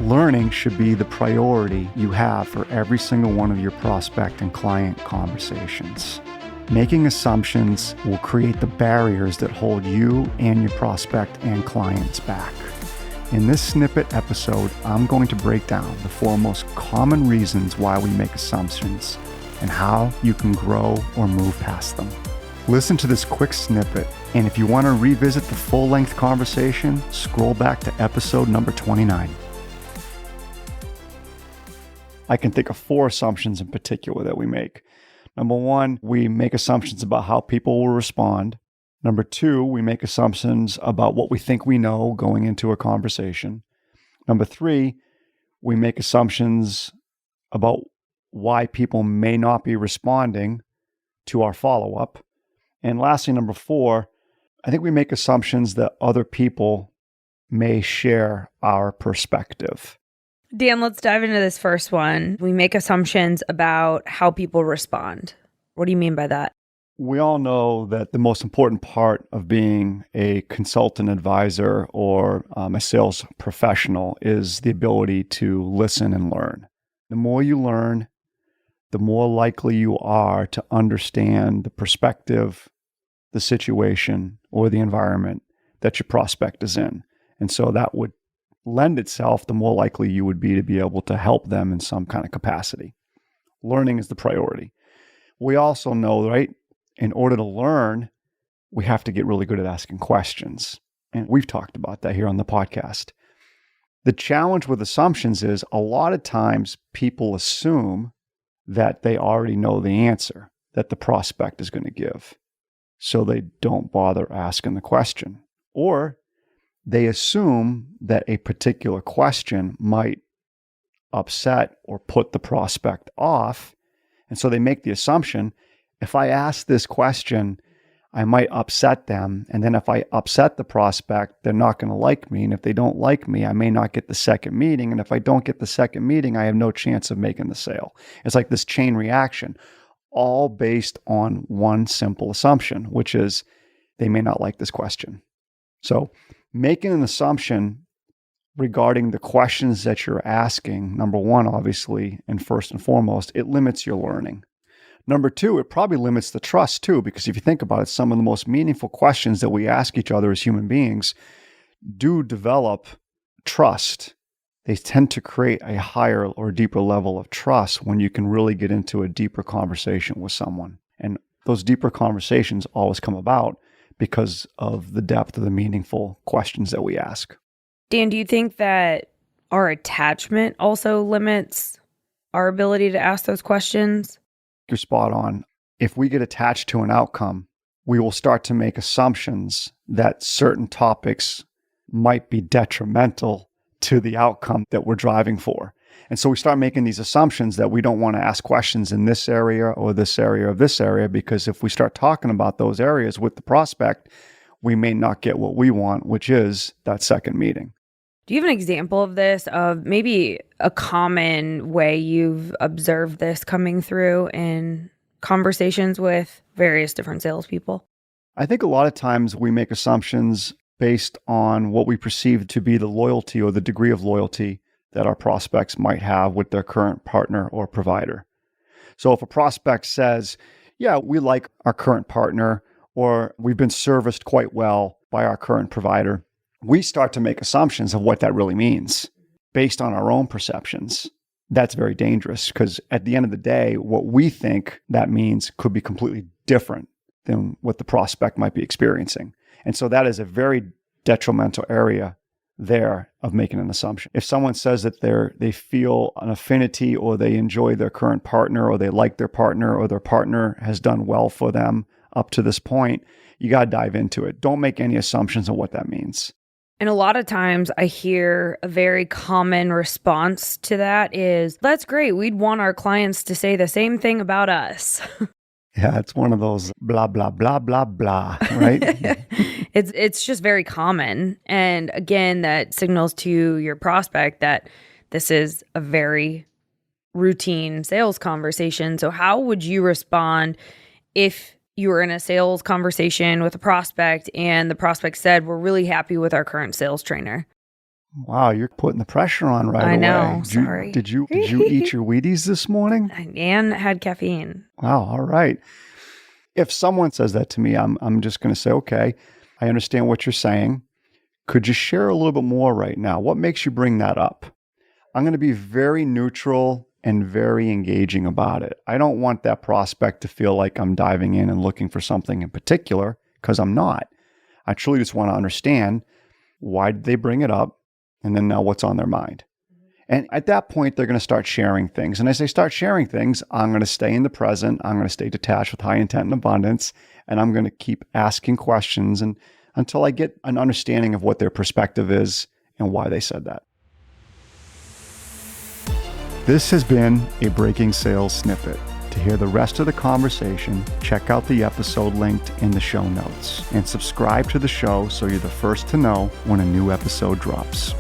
Learning should be the priority you have for every single one of your prospect and client conversations. Making assumptions will create the barriers that hold you and your prospect and clients back. In this snippet episode, I'm going to break down the 4 most common reasons why we make assumptions and how you can grow or move past them. Listen to this quick snippet, and if you want to revisit the full-length conversation, scroll back to episode number 29. I can think of 4 assumptions in particular that we make. Number 1, we make assumptions about how people will respond. Number 2, we make assumptions about what we think we know going into a conversation. Number 3, we make assumptions about why people may not be responding to our follow-up. And lastly, number 4, I think we make assumptions that other people may share our perspective. Dan, let's dive into this first one. We make assumptions about how people respond. What do you mean by that? We all know that the most important part of being a consultant advisor or a sales professional is the ability to listen and learn. The more you learn, the more likely you are to understand the perspective, the situation, or the environment that your prospect is in. And so that would lend itself, the more likely you would be to be able to help them in some kind of capacity. Learning is the priority. We also know, right, in order to learn, we have to get really good at asking questions. And we've talked about that here on the podcast. The challenge with assumptions is a lot of times people assume that they already know the answer that the prospect is going to give. So they don't bother asking the question. Or they assume that a particular question might upset or put the prospect off. And so they make the assumption, if I ask this question, I might upset them. And then if I upset the prospect, they're not going to like me. And if they don't like me, I may not get the second meeting. And if I don't get the second meeting, I have no chance of making the sale. It's like this chain reaction, all based on one simple assumption, which is they may not like this question. So making an assumption regarding the questions that you're asking, number 1, obviously, and first and foremost, it limits your learning. Number 2, it probably limits the trust too, because if you think about it, some of the most meaningful questions that we ask each other as human beings do develop trust. They tend to create a higher or deeper level of trust when you can really get into a deeper conversation with someone. And those deeper conversations always come about because of the depth of the meaningful questions that we ask. Dan, do you think that our attachment also limits our ability to ask those questions? You're spot on. If we get attached to an outcome, we will start to make assumptions that certain topics might be detrimental to the outcome that we're driving for. And so we start making these assumptions that we don't want to ask questions in this area or this area or this area, because if we start talking about those areas with the prospect, we may not get what we want, which is that second meeting. Do you have an example of this, of maybe a common way you've observed this coming through in conversations with various different salespeople? I think a lot of times we make assumptions based on what we perceive to be the loyalty or the degree of loyalty that our prospects might have with their current partner or provider. So if a prospect says, yeah, we like our current partner, or we've been serviced quite well by our current provider, we start to make assumptions of what that really means based on our own perceptions. That's very dangerous, because at the end of the day, what we think that means could be completely different than what the prospect might be experiencing. And so that is a very detrimental area there of making an assumption. If someone says that they feel an affinity, or they enjoy their current partner, or they like their partner, or their partner has done well for them up to this point, you got to dive into it. Don't make any assumptions on what that means. And a lot of times I hear a very common response to that is, that's great. We'd want our clients to say the same thing about us. Yeah, it's one of those blah, blah, blah, blah, blah, right? It's just very common. And again, that signals to your prospect that this is a very routine sales conversation. So how would you respond if you were in a sales conversation with a prospect and the prospect said, we're really happy with our current sales trainer? Wow, you're putting the pressure on right away. I know. Sorry. Did you eat your Wheaties this morning? And had caffeine. Wow, all right. If someone says that to me, I'm just going to say, okay, I understand what you're saying. Could you share a little bit more right now? What makes you bring that up? I'm going to be very neutral and very engaging about it. I don't want that prospect to feel like I'm diving in and looking for something in particular, because I'm not. I truly just want to understand, why did they bring it up? And then now what's on their mind? And at that point, they're going to start sharing things. And as they start sharing things, I'm going to stay in the present. I'm going to stay detached with high intent and abundance. And I'm going to keep asking questions until I get an understanding of what their perspective is and why they said that. This has been a Breaking Sales Snippet. To hear the rest of the conversation, check out the episode linked in the show notes and subscribe to the show so you're the first to know when a new episode drops.